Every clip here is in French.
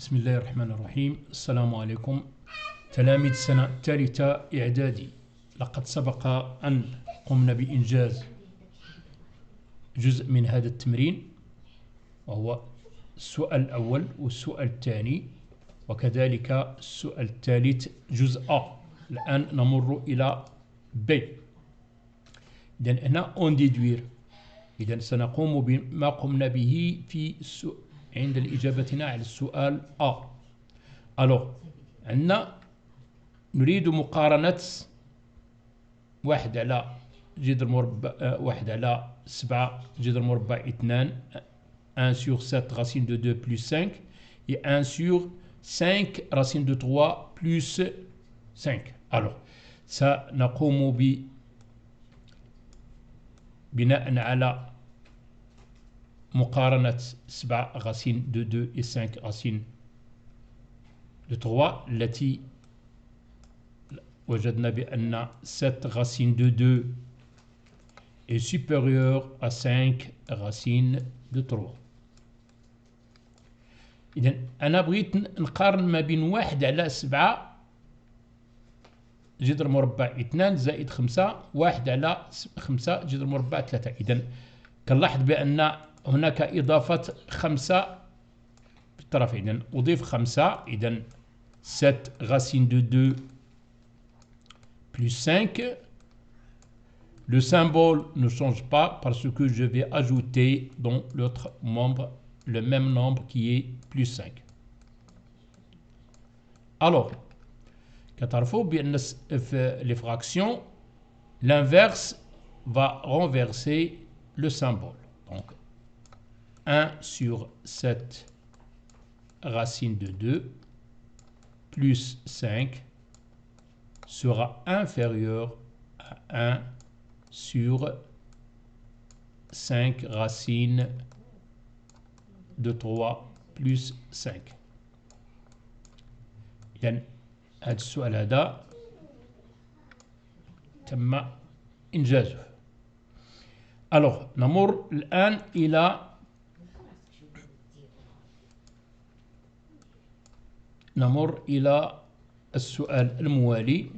بسم الله الرحمن الرحيم. السلام عليكم تلاميذ سنة الثالثة إعدادي. لقد سبق أن قمنا بإنجاز جزء من هذا التمرين، وهو السؤال الأول والسؤال الثاني وكذلك السؤال الثالث جزء A. الآن نمر إلى B. إذن هنا on déduire. إذن سنقوم بما قمنا به في عند إجابتنا على السؤال A. ألو عندنا نريد مقارنة 1 على جذر مربع 1 على 7 جذر مربع 2 1 sur 7 racine de 2 plus 5 et 1 sur 5 racine de 3 plus 5. Alors سنقوم بناء على مقارنة 7 racine de 2 et 5 racine de 3 التي وجدنا بأن 7 racine de 2 est supérieure à 5 racine de 3. إذن أنا بغيت نقارن ما بين 1 على 7 جذر مربع 2 زائد 5 1 على 5 جذر مربع 3. إذن كنلاحظ بأن هناك إضافة 5 بالطرف. إذن أضيف 5. إذن 7 racine de 2 plus 5. Le symbole ne change pas parce que je vais ajouter dans l'autre membre le même nombre qui est plus 5. Alors, كتعرفوا بأن في les fractions, l'inverse va renverser le symbole. Donc, 1 sur 7 racine de 2 plus 5 sera inférieur à 1 sur 5 racine de 3 plus 5. إذن هذا السؤال هذا تم إنجازه. Alors نمر الآن إلى السؤال الموالي.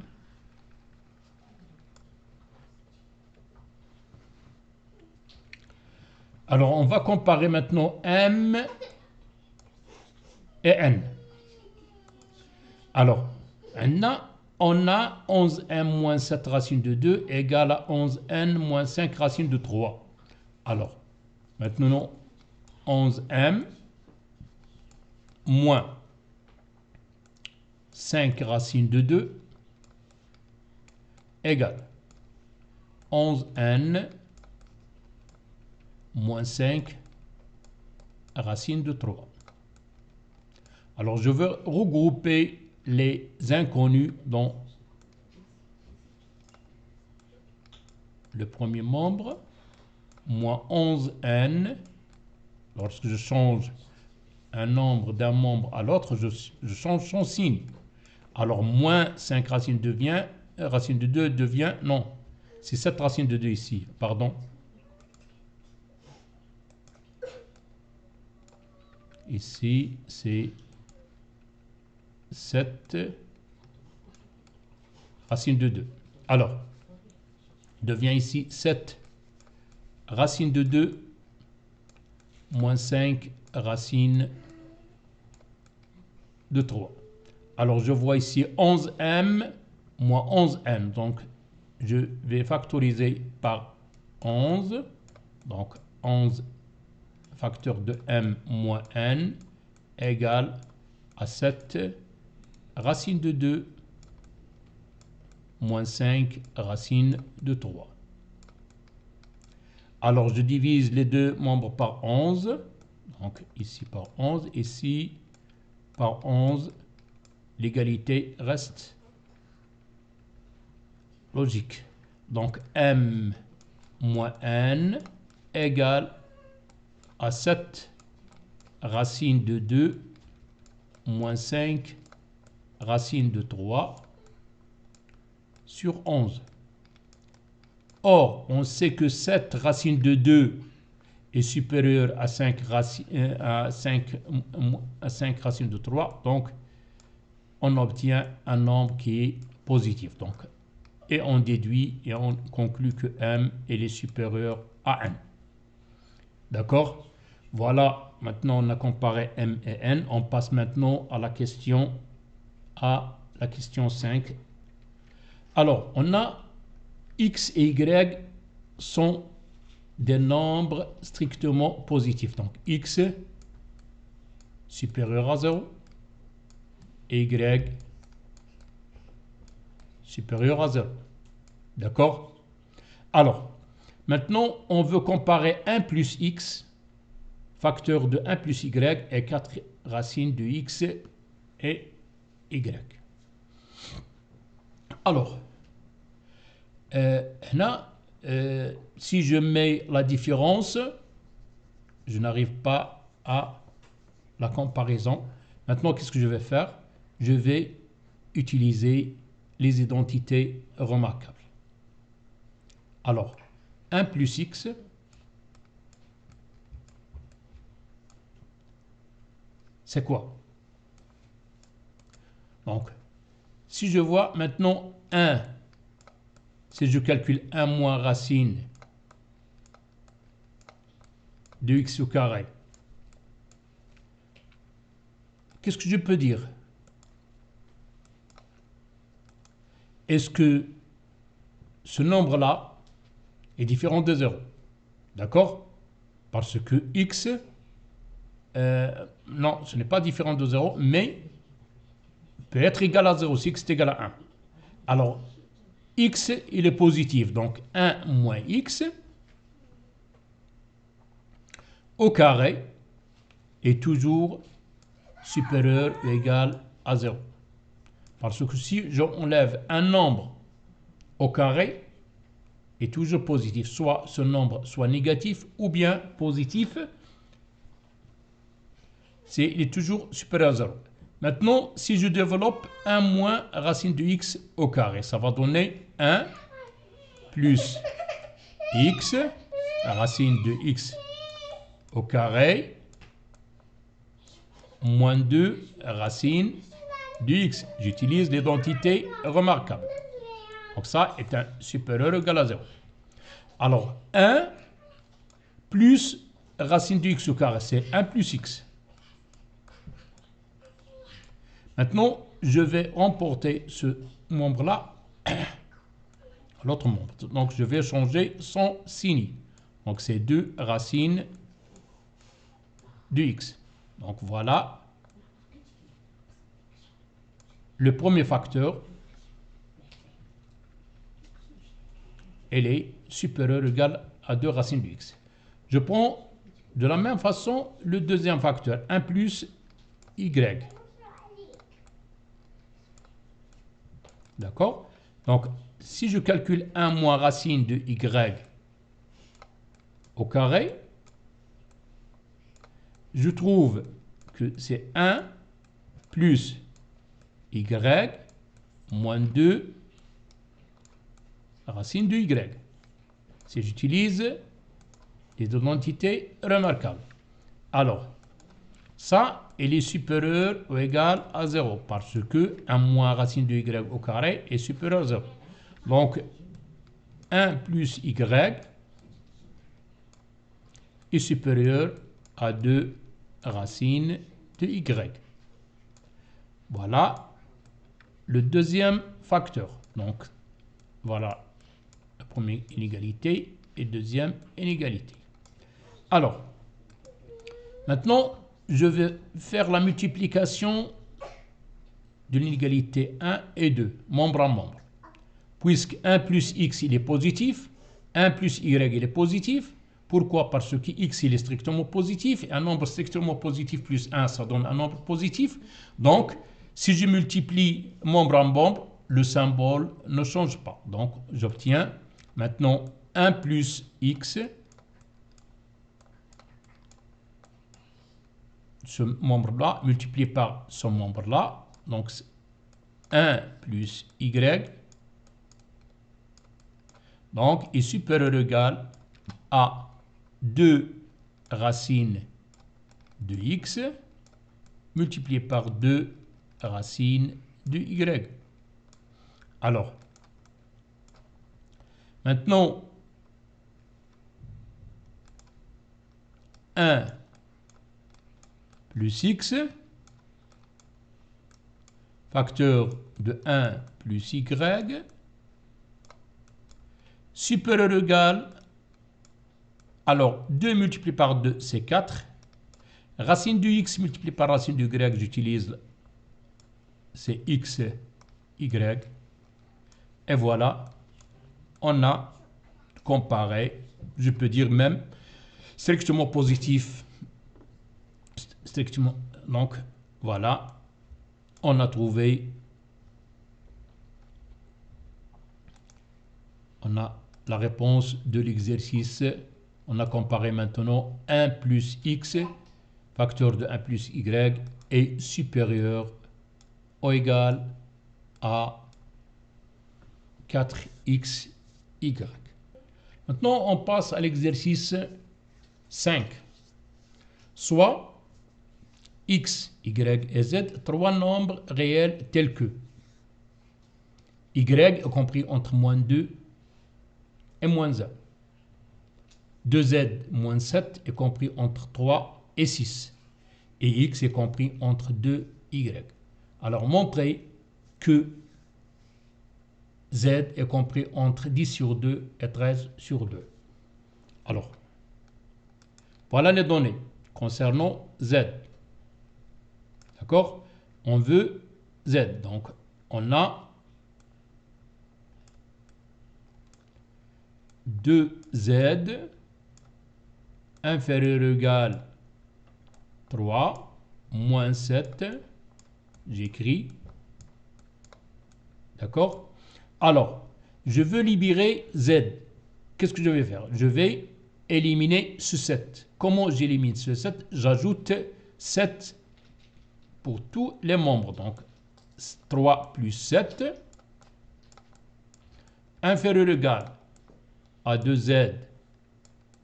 Alors on va comparer maintenant M et N. Alors on a 11M moins 7 racine de 2 égale à 11N moins 5 racine de 3. Alors maintenant 11M moins 5 racine de 2 égale 11N moins 5 racine de 3. Alors je veux regrouper les inconnus dans le premier membre, moins 11n. Lorsque je change un nombre d'un membre à l'autre, je change son signe. Alors moins 5 racine de 2 devient, non, c'est 7 racine de 2 ici, pardon. Ici, c'est 7 racine de 2. Alors, devient ici 7 racine de 2 moins 5 racine de 3. Alors, je vois ici 11m moins 11n. Donc, je vais factoriser par 11. Donc, 11 facteur de m moins n égale à 7 racine de 2 moins 5 racine de 3. Alors je divise les deux membres par 11. Donc ici par 11, ici par 11. L'égalité reste logique. Donc m moins n égale à 7 racine de 2 moins 5 racine de 3 sur 11. Or, on sait que 7 racine de 2 est supérieur à 5 racines, à 5 racines de 3, donc on obtient un nombre qui est positif. Donc, et on déduit et on conclut que m est supérieur à n. D'accord? Voilà, maintenant on a comparé m et n. On passe maintenant à la question 5. Alors, on a x et y sont des nombres strictement positifs. Donc, x supérieur à 0 et y supérieur à 0. D'accord? Alors, maintenant, on veut comparer 1 plus x, facteur de 1 plus y, et 4 racines de x et y. Alors, là, si je mets la différence, je n'arrive pas à la comparaison. Maintenant, qu'est-ce que je vais faire? Je vais utiliser les identités remarquables. Alors, 1 plus x, c'est quoi? Donc, si je vois maintenant 1, si je calcule 1 moins racine de x au carré, qu'est-ce que je peux dire? Est-ce que ce nombre-là est différent de 0? D'accord? Parce que x, non, ce n'est pas différent de 0, mais peut être égal à 0 si x est égal à 1. Alors, x, il est positif, donc 1 moins x au carré est toujours supérieur ou égal à 0. Parce que si j'enlève un nombre au carré, est toujours positif. Soit ce nombre soit négatif ou bien positif, il est toujours supérieur à 0. Maintenant, si je développe 1 moins racine de x au carré, ça va donner 1 plus x, la racine de x au carré, moins 2 racine de x. J'utilise l'identité remarquable. Donc ça est un supérieur ou égal à 0. Alors, 1 plus racine de x au carré, c'est 1 plus x. Maintenant, je vais remporter ce membre-là à l'autre membre. Donc, je vais changer son signe. Donc, c'est 2 racines de x. Donc, voilà le premier facteur. Elle est supérieure ou égale à 2 racines de x. Je prends de la même façon le deuxième facteur, 1 plus y. D'accord? Donc, si je calcule 1 moins racine de y au carré, je trouve que c'est 1 plus y moins 2 racine de y. Si j'utilise les deux entités remarquables. Alors, ça, il est supérieur ou égal à 0 parce que 1 moins racine de y au carré est supérieur à 0. Donc, 1 plus y est supérieur à 2 racines de y. Voilà le deuxième facteur. Donc, voilà la première inégalité et deuxième inégalité. Alors, maintenant, je vais faire la multiplication de l'inégalité 1 et 2, membre à membre. Puisque 1 plus x, il est positif, 1 plus y, il est positif. Pourquoi? Parce que x, il est strictement positif, et un nombre strictement positif plus 1, ça donne un nombre positif. Donc, si je multiplie membre en membre, le symbole ne change pas. Donc, j'obtiens maintenant 1 plus x, ce membre-là, multiplié par ce membre-là. Donc, 1 plus y, donc, est supérieur ou égal à 2 racine de x multiplié par 2 racine de y. Alors, maintenant, 1 plus x, facteur de 1 plus y, supérieur ou égal, alors 2 multiplié par 2, c'est 4. Racine de x multiplié par racine de y, j'utilise, c'est x, y. Et voilà, on a comparé, je peux dire même, strictement positif. Strictement, donc voilà, on a trouvé, on a la réponse de l'exercice. On a comparé maintenant 1 plus x, facteur de 1 plus y, est supérieur ou égal à 4xy. Maintenant, on passe à l'exercice 5. Soit x, y et z, trois nombres réels tels que y est compris entre moins 2 et moins 1. 2z moins 7 est compris entre 3 et 6. Et x est compris entre 2y. Alors, montrez que z est compris entre 10 sur 2 et 13 sur 2. Alors, voilà les données concernant z. D'accord? On veut z. Donc, on a 2z inférieur ou égal 3 moins 7. J'écris. D'accord? Alors, je veux libérer z. Qu'est-ce que je vais faire? Je vais éliminer ce 7. Comment j'élimine ce 7? J'ajoute 7 pour tous les membres. Donc, 3 plus 7 inférieur ou égal à 2z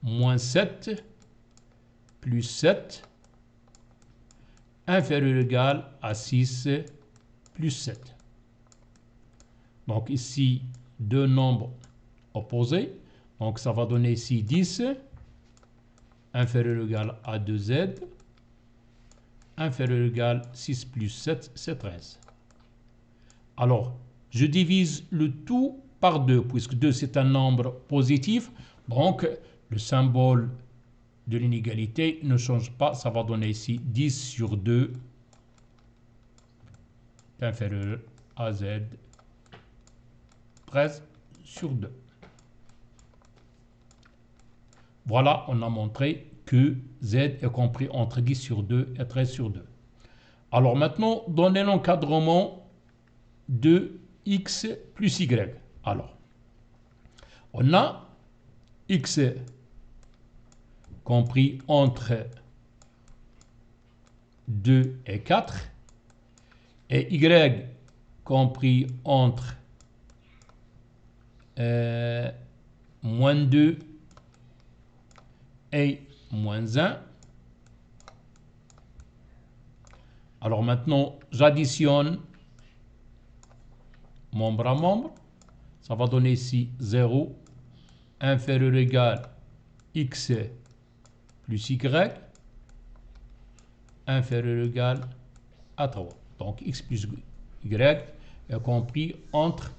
moins 7 plus 7 inférieur ou égal à 6 plus 7. Donc ici, deux nombres opposés. Donc ça va donner ici 10 inférieur ou égal à 2z inférieur ou égal 6 plus 7, c'est 13. Alors, je divise le tout par 2, puisque 2 c'est un nombre positif. Donc, le symbole de l'inégalité ne change pas. Ça va donner ici 10 sur 2 inférieur à z 13 sur 2. Voilà, on a montré que z est compris entre 10 sur 2 et 13 sur 2. Alors maintenant, donnez l'encadrement de x plus y. Alors, on a x compris entre 2 et 4 et y compris entre moins 2 et moins 1. Alors maintenant, j'additionne membre à membre. Ça va donner ici 0 inférieur ou égal x plus y inférieur ou égal à 3. Donc x plus y est compris entre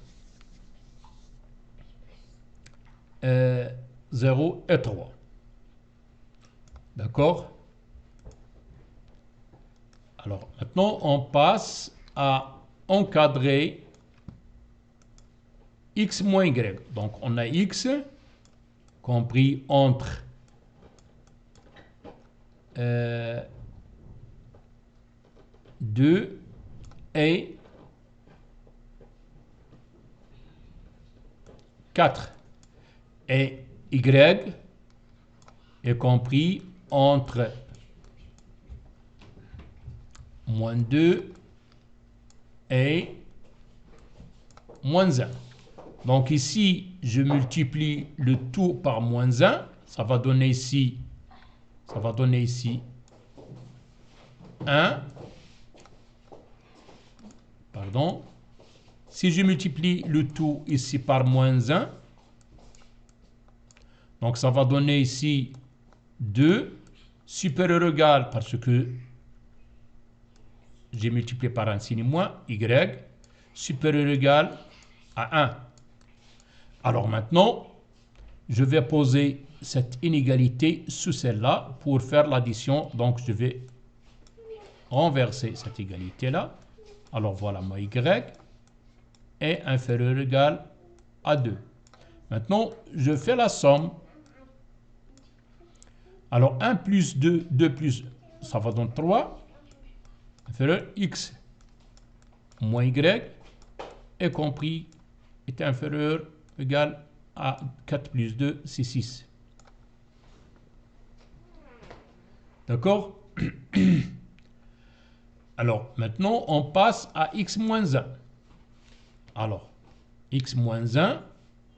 0 et 3. D'accord? Alors maintenant, on passe à encadrer x moins y. Donc on a x compris entre 2 et 4. Et y est compris entre moins 2 et moins 1. Donc ici, je multiplie le tout par moins 1. Ça va donner ici ça va donner ici 1. Pardon. Si je multiplie le tout ici par moins 1, donc ça va donner ici 2 supérieur ou égal, parce que j'ai multiplié par un signe moins, y, supérieur ou égal à 1. Alors maintenant, je vais poser cette inégalité sous celle-là pour faire l'addition. Donc je vais renverser cette égalité-là. Alors voilà, mon y est inférieur ou égal à 2. Maintenant, je fais la somme. Alors 1 plus 2, 2 plus, ça va donner 3. Inférieur x moins y est compris est inférieur ou égal à 4 plus 2, c'est 6. D'accord? Alors, maintenant, on passe à x moins 1. Alors, x moins 1,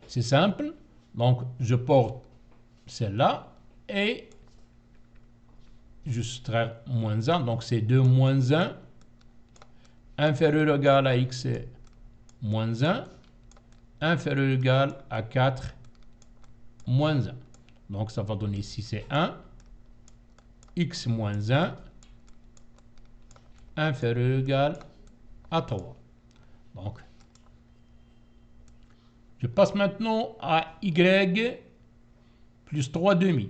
c'est simple. Donc, je porte celle-là et je soustrais moins 1. Donc, c'est 2 moins 1 inférieur ou égal à x moins 1 inférieur ou égal à 4 moins 1. Donc, ça va donner ici, c'est 1. X moins 1 inférieur ou égal à 3. Donc, je passe maintenant à y plus 3 demi.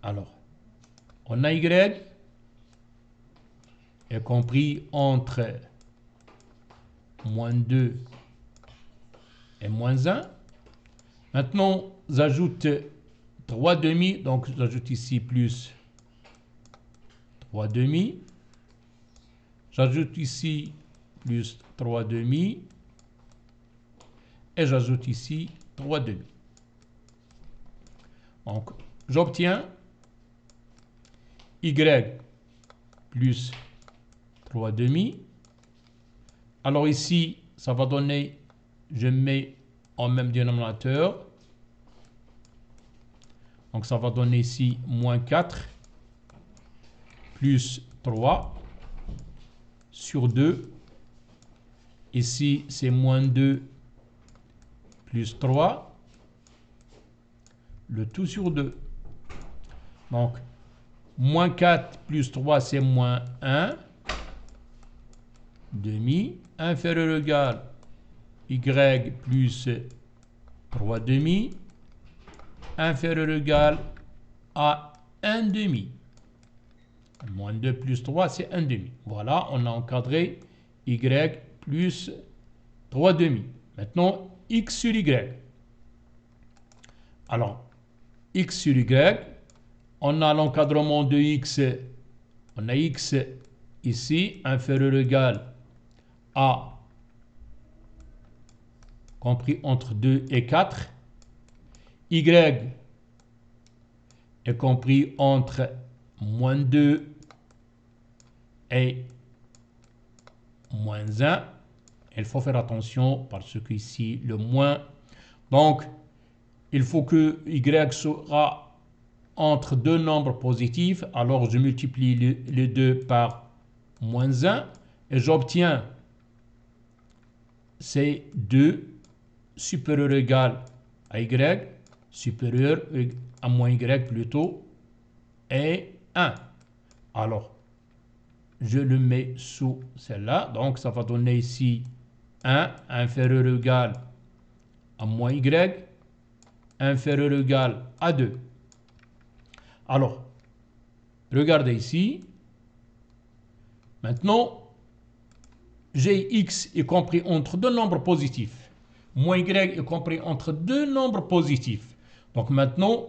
Alors, on a y est compris entre moins 2 et moins 1. Maintenant, j'ajoute 3 demi, donc j'ajoute ici plus 3 demi. J'ajoute ici plus 3 demi. Et j'ajoute ici 3 demi. Donc, j'obtiens y plus 3 demi. Alors ici, ça va donner, je mets en même dénominateur. Donc ça va donner ici moins 4 plus 3 sur 2. Ici, c'est moins 2 plus 3. Le tout sur 2. Donc, moins 4 plus 3, c'est moins 1. Demi. Inférieur ou égal y plus 3 demi. Inférieur ou égal à 1 demi. Moins 2 plus 3, c'est 1 demi. Voilà, on a encadré y plus 3 demi. Maintenant, x sur y. Alors, x sur y, on a l'encadrement de x. On a x ici, inférieur ou égal à, compris entre 2 et 4. Y est compris entre moins 2 et moins 1. Il faut faire attention parce que ici, le moins. Donc, il faut que y sera entre deux nombres positifs. Alors, je multiplie les deux par moins 1 et j'obtiens c'est 2 supérieur ou égal à y, supérieur à moins y plutôt, et 1. Alors, je le mets sous celle-là. Donc, ça va donner ici 1 inférieur ou égal à moins y, inférieur ou égal à 2. Alors, regardez ici. Maintenant, j'ai x est compris entre deux nombres positifs. Moins y est compris entre deux nombres positifs. Donc maintenant,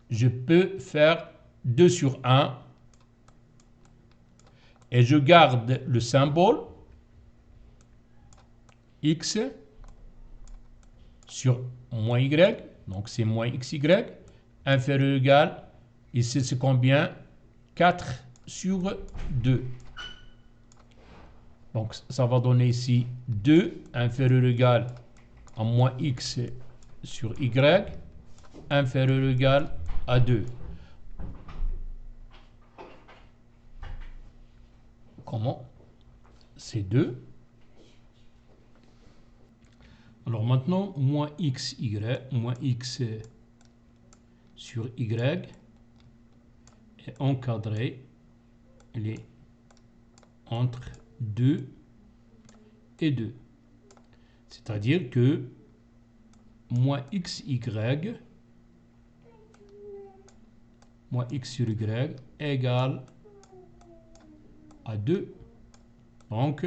je peux faire 2 sur 1. Et je garde le symbole x sur moins y. Donc c'est moins xy. Inférieur ou égal. Ici c'est combien? 4 sur 2. Donc, ça va donner ici 2 inférieur ou égal à moins x sur y, inférieur ou égal à 2. Comment? C'est 2. Alors maintenant, moins xy, moins x sur y est encadré, il est entre 2 et 2. C'est-à-dire que moins xy, moins x sur y égale à 2. Donc,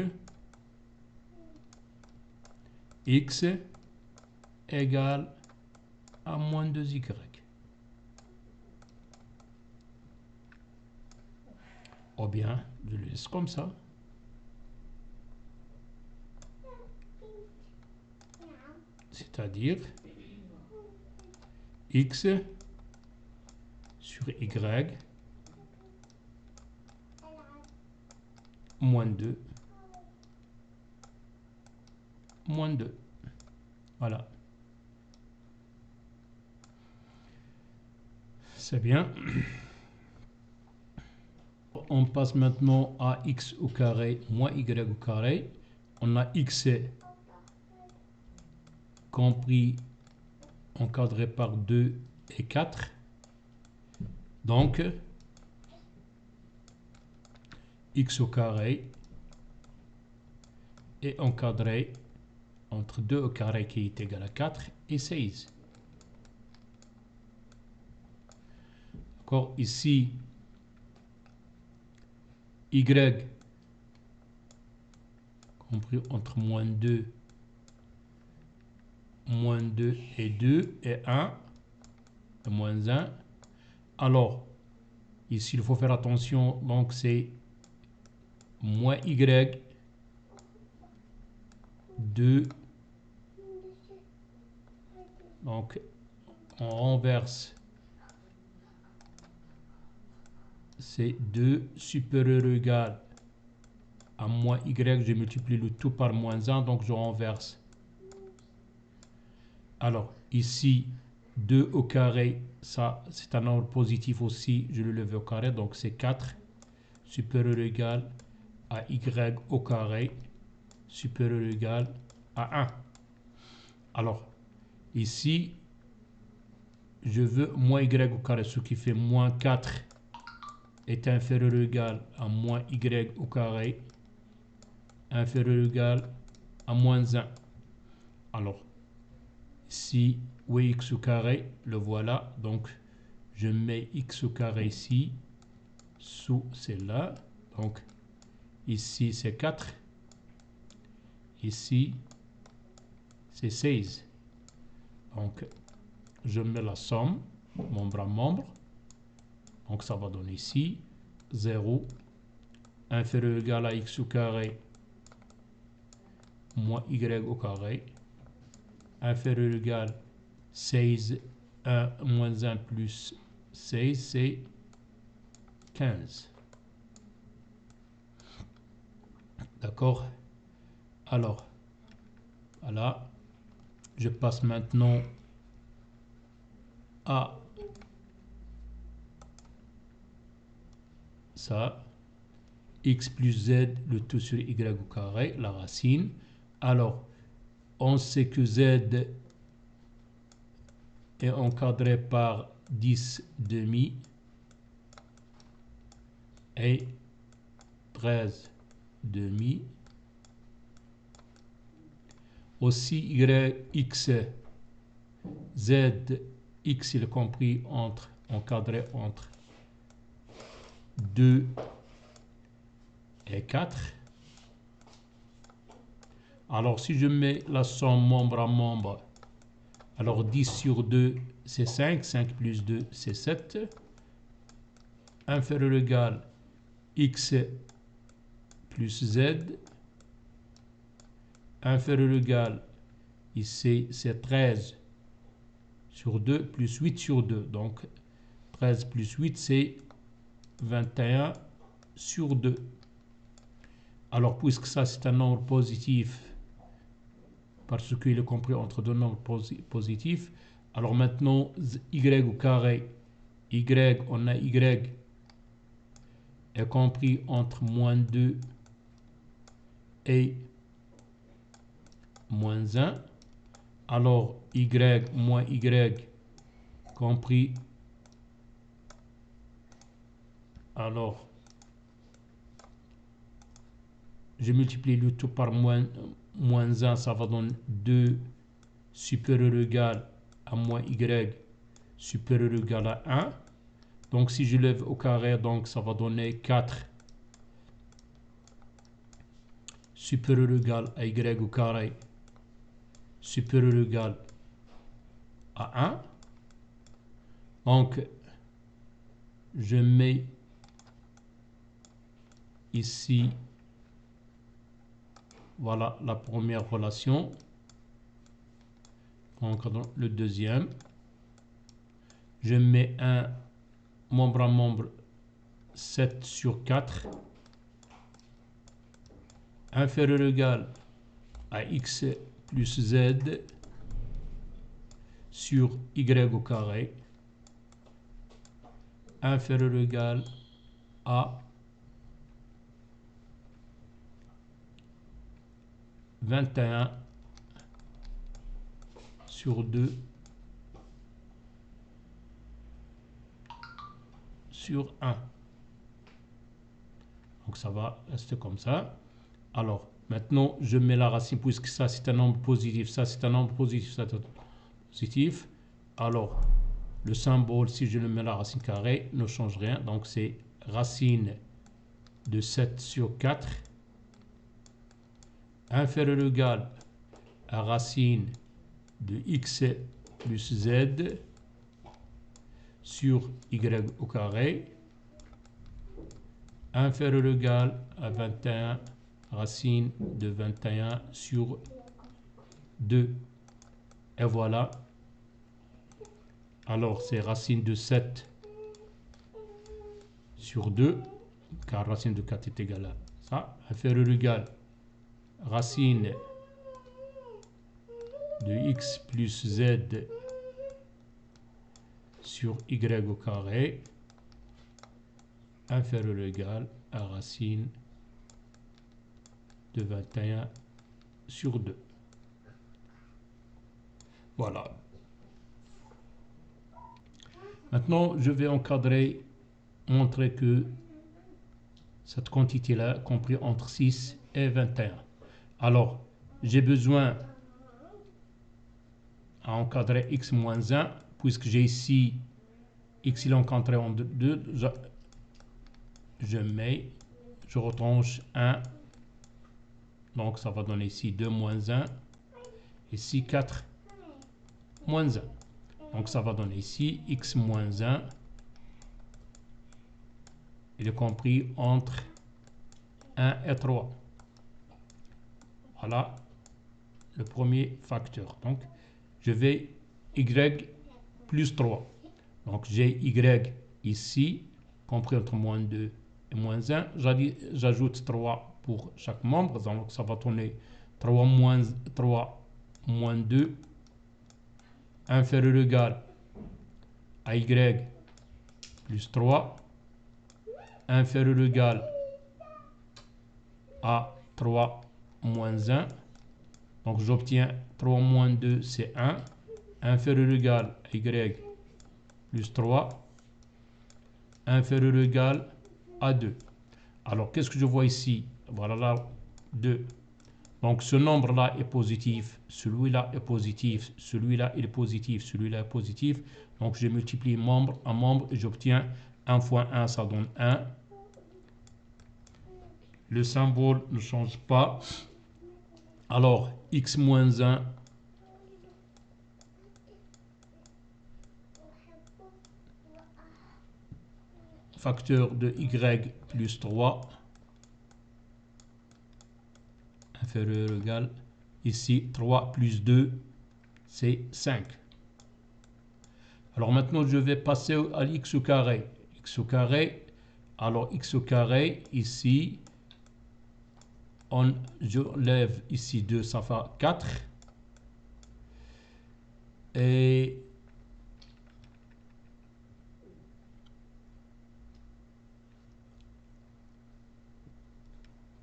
x égale à moins 2y. Ou bien, je le laisse comme ça. C'est-à-dire x sur y moins 2 moins 2. Voilà. C'est bien. On passe maintenant à x au carré moins y au carré. On a x compris encadré par 2 et 4. Donc, x au carré est encadré entre 2 au carré qui est égal à 4 et 16. D'accord, ici, y compris entre moins 2 et 2 et 1 et moins 1. Alors, ici, il faut faire attention, donc c'est moins y 2. Donc, on renverse. C'est 2 supérieur ou égal à moins y, je multiplie le tout par moins 1, donc je renverse. Alors, ici, 2 au carré, ça c'est un nombre positif aussi, je le lève au carré, donc c'est 4 supérieur ou égal à y au carré supérieur ou égal à 1. Alors, ici, je veux moins y au carré, ce qui fait moins 4 est inférieur ou égal à moins y au carré inférieur ou égal à moins 1. Alors, ici, oui, x au carré, le voilà. Donc, je mets x au carré ici, sous celle-là. Donc, ici, c'est 4. Ici, c'est 16. Donc, je mets la somme, membre à membre. Donc, ça va donner ici 0 inférieur ou égal à x au carré moins y au carré inférieur ou égal 16, 1 moins 1 plus 16, c'est 15. D'accord? Alors, voilà. Je passe maintenant à ça. X plus z, le tout sur y au carré, la racine. Alors, on sait que z est encadré par 10 demi et 13 demi. Aussi, x, z, x il est compris entre, encadré entre 2 et 4. Alors, si je mets la somme membre à membre, alors 10 sur 2, c'est 5. 5 plus 2, c'est 7. Inférieur ou égal x plus z. Inférieur ou égal, ici, c'est 13 sur 2 plus 8 sur 2. Donc, 13 plus 8, c'est 21 sur 2. Alors, puisque ça, c'est un nombre positif, parce qu'il est compris entre deux nombres positifs, alors maintenant, y au carré y, on a y est compris entre moins 2 et moins 1. Alors, y moins y compris. Alors, je multiplie le tout par moins 1, ça va donner 2 supérieur ou égal à moins y supérieur ou égal à 1. Donc, si je lève au carré, donc ça va donner 4 supérieur ou égal à y au carré supérieur ou égal à 1. Donc, je mets ici, voilà la première relation. Donc, le deuxième. Je mets un membre à membre 7 sur 4 inférieur ou égal à x plus z sur y au carré inférieur ou égal à 21 sur 2 sur 1. Donc ça va rester comme ça. Alors maintenant je mets la racine, puisque ça c'est un nombre positif, ça c'est un nombre positif, ça c'est un nombre positif. Alors le symbole, si je le mets la racine carrée, ne change rien. Donc c'est racine de 7 sur 4 inférieur ou égal à racine de x plus z sur y au carré inférieur ou égal à 21 racine de 21 sur 2. Et voilà. Alors c'est racine de 7 sur 2, car racine de 4 est égale à ça, inférieur ou égal racine de x plus z sur y au carré inférieur ou égal à racine de 21 sur 2. Voilà. Maintenant, je vais encadrer, montrer que cette quantité-là est comprise entre 6 et 21. Alors, j'ai besoin à encadrer x moins 1, puisque j'ai ici x il est encadré en 2, je retranche 1, donc ça va donner ici 2 moins 1, ici 4 moins 1. Donc ça va donner ici x moins 1, il est compris entre 1 et 3. Voilà le premier facteur. Donc je vais y plus 3. Donc j'ai y ici, compris entre moins 2 et moins 1. J'ajoute 3 pour chaque membre. Donc ça va donner 3 moins 2 inférieur ou égal à y plus 3 inférieur ou égal à 3 moins 1. Donc j'obtiens 3 moins 2, c'est 1. Inférieur ou égal à y plus 3 inférieur ou égal à 2. Alors qu'est-ce que je vois ici? Voilà là 2. Donc ce nombre-là est positif, celui-là est positif, celui-là est positif, celui-là est positif. Donc je multiplie membre à membre et j'obtiens 1 fois 1, ça donne 1. Le symbole ne change pas. Alors x moins 1 facteur de y plus 3 inférieur ou égal, ici 3 plus 2 c'est 5. Alors maintenant je vais passer à x au carré. X au carré, alors x au carré ici, je lève ici 2, ça fait 4. Et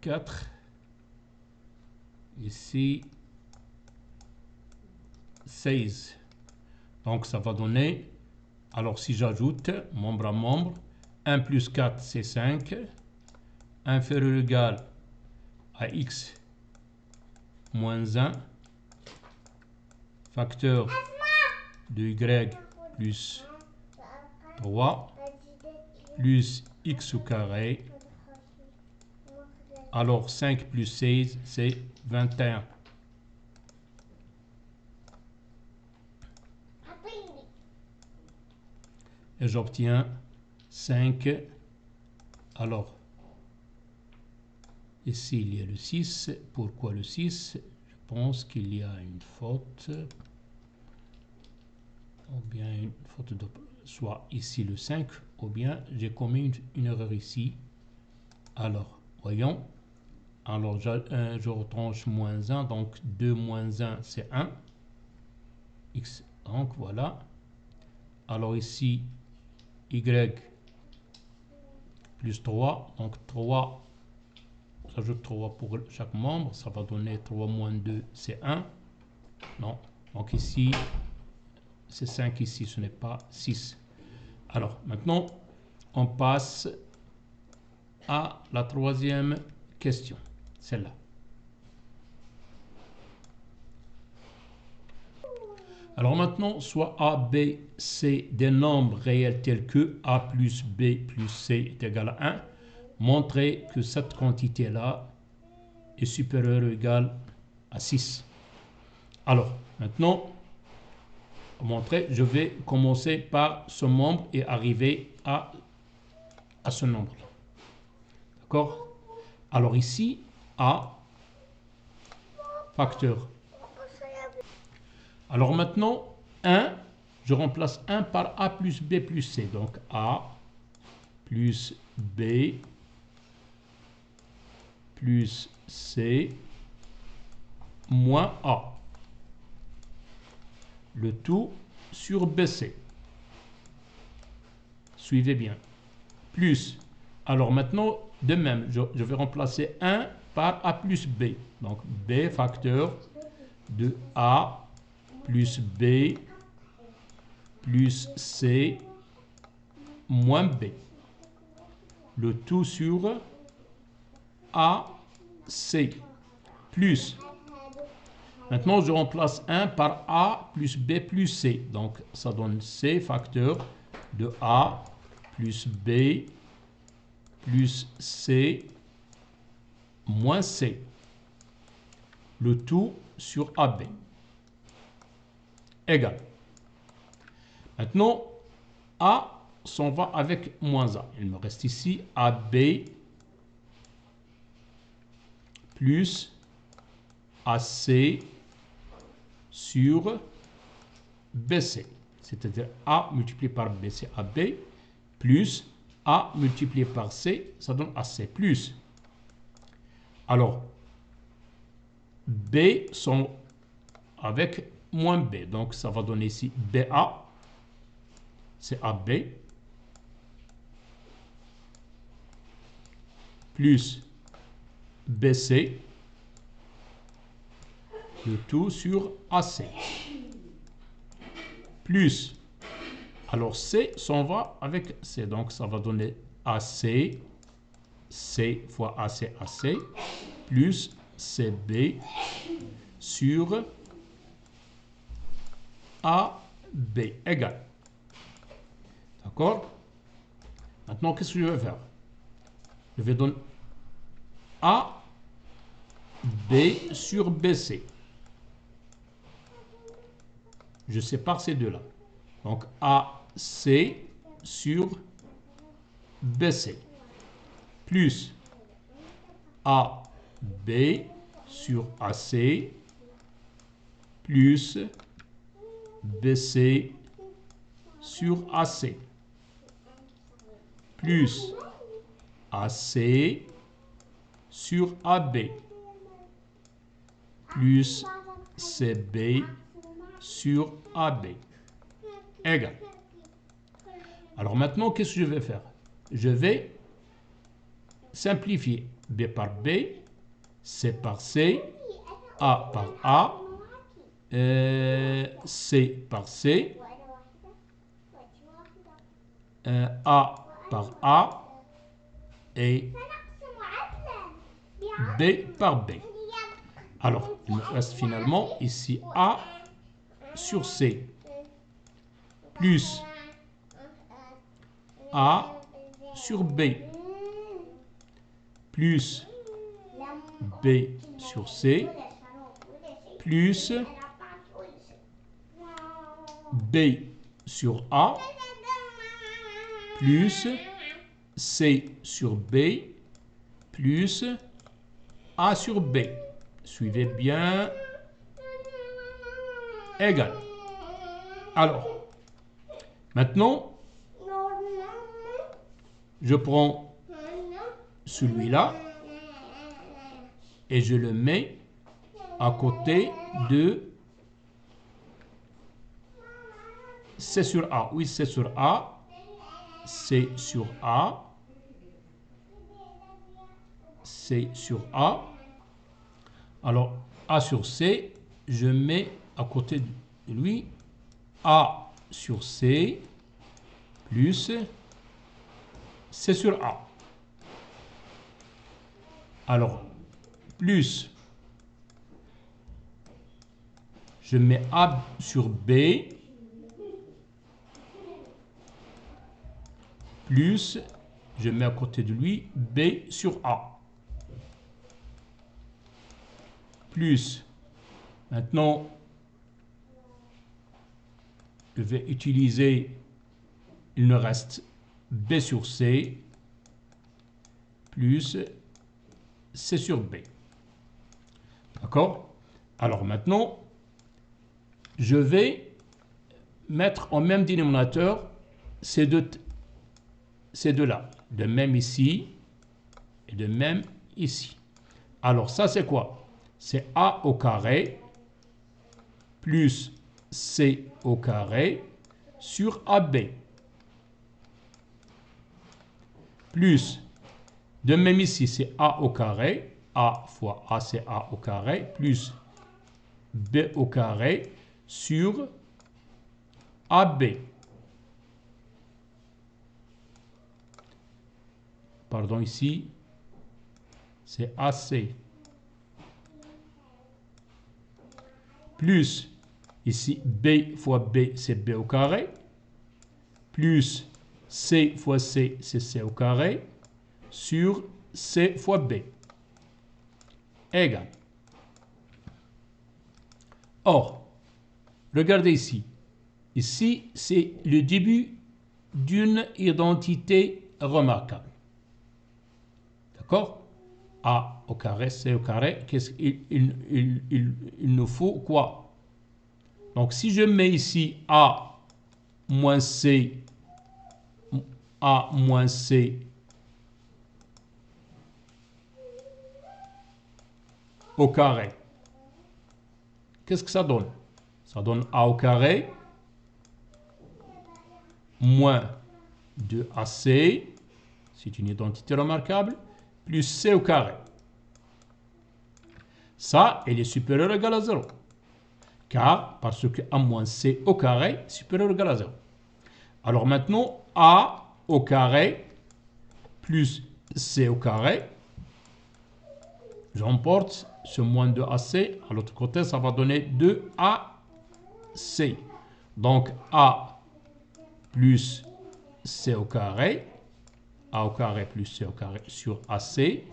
4. Ici, 16. Donc, ça va donner, alors si j'ajoute membre à membre, 1 plus 4, c'est 5. Inférieur ou égal à x moins 1. Facteur de y plus 3 plus x au carré. Alors 5 plus 16, c'est 21. Et j'obtiens 5. Alors, ici il y a le 6. Pourquoi le 6? Je pense qu'il y a une faute. Ou bien une faute de... Soit ici le 5, ou bien j'ai commis une erreur ici. Alors, voyons. Alors, je retranche moins 1. Donc, 2 moins 1, c'est 1. X, donc voilà. Alors ici, y plus 3. Donc, 3, j'ajoute 3 pour chaque membre. Ça va donner 3 moins 2, c'est 1. Non. Donc ici, c'est 5 ici, ce n'est pas 6. Alors, maintenant, on passe à la troisième question. Celle-là. Alors maintenant, soit A, B, C des nombres réels tels que A plus B plus C est égal à 1. Montrez que cette quantité-là est supérieure ou égale à 6. Alors, maintenant, montrer, je vais commencer par ce membre et arriver à ce nombre-là. D'accord? Alors ici, A, facteur. Alors maintenant, 1, je remplace 1 par A plus B plus C. Donc A plus B plus C moins A. Le tout sur BC. Suivez bien. Plus. Alors maintenant, de même, je vais remplacer 1 par A plus B. Donc B facteur de A plus B plus C moins B. Le tout sur AC plus. Maintenant, je remplace 1 par A plus B plus C. Donc, ça donne C facteur de A plus B plus C moins C. Le tout sur AB. Égal. Maintenant, A s'en va avec moins A. Il me reste ici AB plus AC sur BC. C'est-à-dire A multiplié par B, c'est AB, plus A multiplié par C, ça donne AC, plus. Alors, B sont avec moins B. Donc, ça va donner ici BA, c'est AB, plus BC, le tout sur AC. Plus, alors C s'en va avec C. Donc, ça va donner AC, C fois AC, AC, plus CB sur AB égale. D'accord? Maintenant, qu'est-ce que je vais faire? Je vais donner AB sur BC. Je sépare ces deux-là. Donc, AC sur BC. Plus AB sur AC. Plus BC sur AC. Plus AC sur AB. Plus CB sur AB. Égal. Alors maintenant, qu'est-ce que je vais faire? Je vais simplifier. B par B, C par C, A par A, C par C, A par A et B par B. Alors, il me reste finalement ici A sur C plus A sur B plus B sur C plus B sur A plus C sur B plus A sur B. Suivez bien. Égal. Alors, maintenant, je prends celui-là et je le mets à côté de C sur A. Oui, C sur A. C sur A. C sur A. Alors, A sur C, je mets à côté de lui A sur C plus C sur A. Alors, plus, je mets A sur B plus, je mets à côté de lui B sur A. Plus, maintenant, je vais utiliser, il me reste B sur C plus C sur B. D'accord? Alors maintenant, je vais mettre en même dénominateur ces deux-là. De même ici et de même ici. Alors ça c'est quoi? C'est A au carré plus C au carré sur AB. Plus, de même ici, c'est A au carré. A fois A, c'est A au carré. Plus B au carré sur AB. Pardon, ici, c'est AC. Plus, ici, B fois B, c'est B au carré. Plus C fois C, c'est C au carré. Sur C fois B. Égal. Or, regardez ici. Ici, c'est le début d'une identité remarquable. D'accord? A au carré, C au carré. Il nous faut quoi? Donc, si je mets ici A moins C, A moins C au carré, qu'est-ce que ça donne? Ça donne A au carré moins 2AC, c'est une identité remarquable, plus C au carré. Ça, elle est supérieure ou égale à 0. Car, parce que A moins C au carré, supérieur ou égal à 0. Alors maintenant, A au carré plus C au carré, j'emporte ce moins 2AC, à l'autre côté, ça va donner 2AC. Donc, A plus C au carré, A au carré plus C au carré sur AC,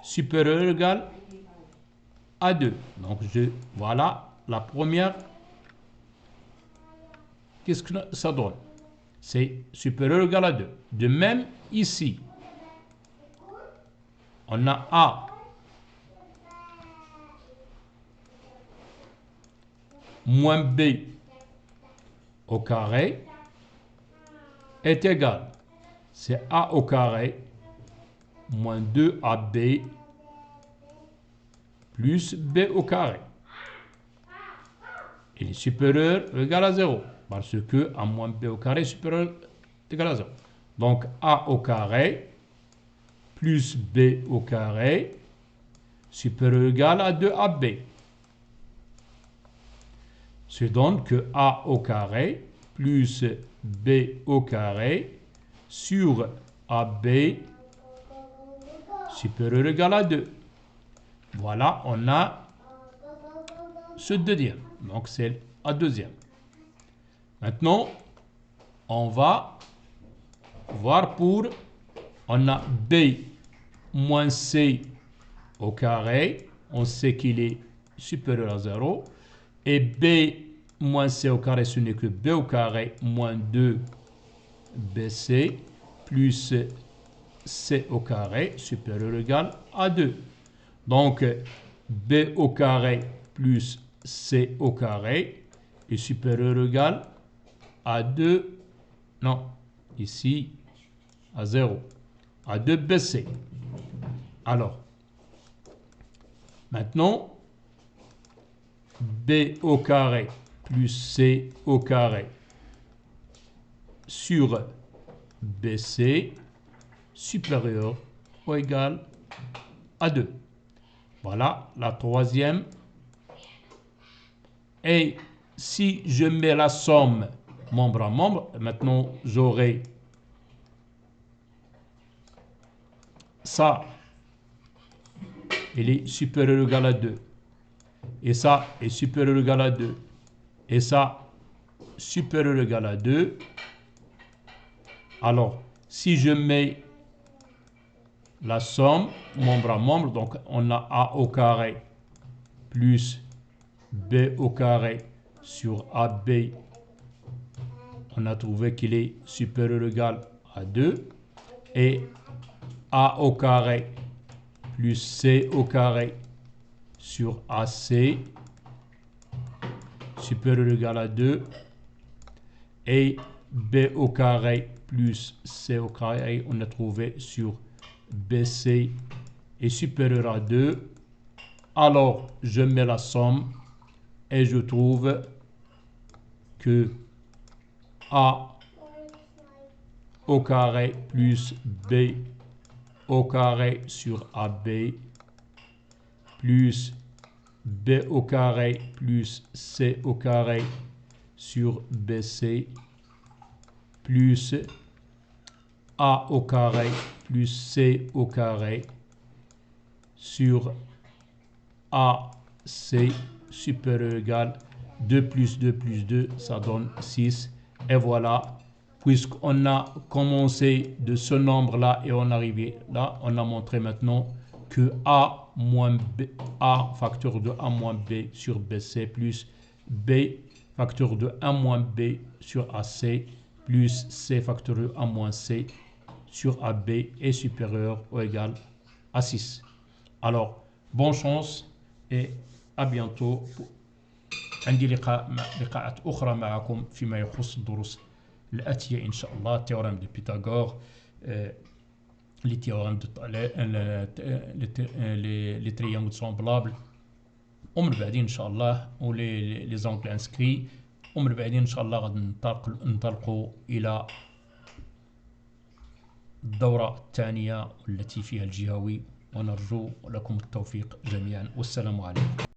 supérieur ou égal à 2. Donc, voilà la première. Qu'est-ce que ça donne? C'est supérieur ou égal à 2. De même, ici, on a A moins B au carré est égal. C'est A au carré moins 2AB plus B au carré. Il est supérieur ou égal à 0. Parce que A moins B au carré est supérieur ou égal à 0. Donc A au carré plus B au carré supérieur ou égal à 2AB. Se donne que A au carré plus B au carré sur AB supérieur ou égal à 2. Voilà, on a ce deuxième. Donc c'est A deuxième. Maintenant, on va voir pour, on a B moins C au carré, on sait qu'il est supérieur à 0, et B moins C au carré, ce n'est que B au carré moins 2 BC plus C au carré supérieur ou égal à 2. Donc, B au carré plus C au carré est supérieur ou égal à 2, non, ici, à 0, à 2 BC. Alors, maintenant, B au carré plus C au carré sur BC supérieur ou égal à 2. Voilà la troisième. Et si je mets la somme membre à membre, maintenant j'aurai ça, il est supérieur ou égal à 2. Et ça est supérieur ou égal à 2. Et ça, supérieur ou égal à 2. Alors, si je mets la somme, membre à membre, donc on a A au carré plus B au carré sur AB, on a trouvé qu'il est supérieur ou égal à 2. Et A au carré plus C au carré sur AC supérieur ou égal à 2. Et B au carré plus C au carré, on a trouvé sur BC est supérieur à 2. Alors, je mets la somme et je trouve que A au carré plus B au carré sur AB plus B au carré plus C au carré sur BC plus A au carré plus C au carré sur AC supérieur ou égal 2 plus 2 plus 2, ça donne 6. Et voilà, puisqu'on a commencé de ce nombre-là et on est arrivé là, on a montré maintenant que A moins B, A facteur de A moins B sur BC plus B facteur de A moins B sur AC plus C facteur de A moins C sur AB est supérieur ou égal à 6. Alors, bonne chance et à bientôt. عندي لقاءات أخرى معكم فيما يخص الدروس الآتية إن شاء الله. تhéorème de Pythagore, les théorèmes les triangles semblables ومن بعدين إن شاء الله ولي زونكل انسكري ومن بعدين إن شاء الله غادي ننطلقوا إلى الدورة الثانية التي فيها الجهوي ونرجو لكم التوفيق جميعا والسلام عليكم.